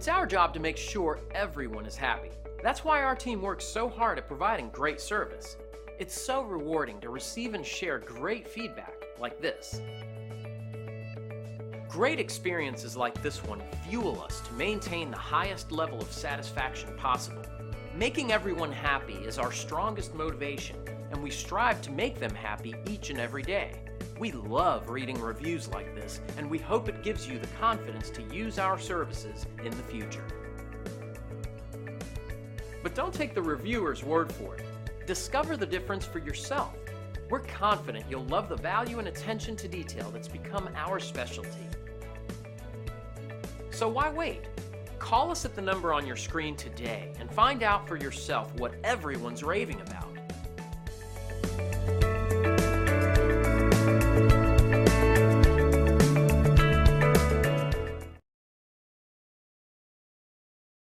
It's our job to make sure everyone is happy. That's why our team works so hard at providing great service. It's so rewarding to receive and share great feedback like this. Great experiences like this one fuel us to maintain the highest level of satisfaction possible. Making everyone happy is our strongest motivation, and we strive to make them happy each and every day. We love reading reviews like this, and we hope it gives you the confidence to use our services in the future. But don't take the reviewer's word for it. Discover the difference for yourself. We're confident you'll love the value and attention to detail that's become our specialty. So why wait? Call us at the number on your screen today and find out for yourself what everyone's raving about.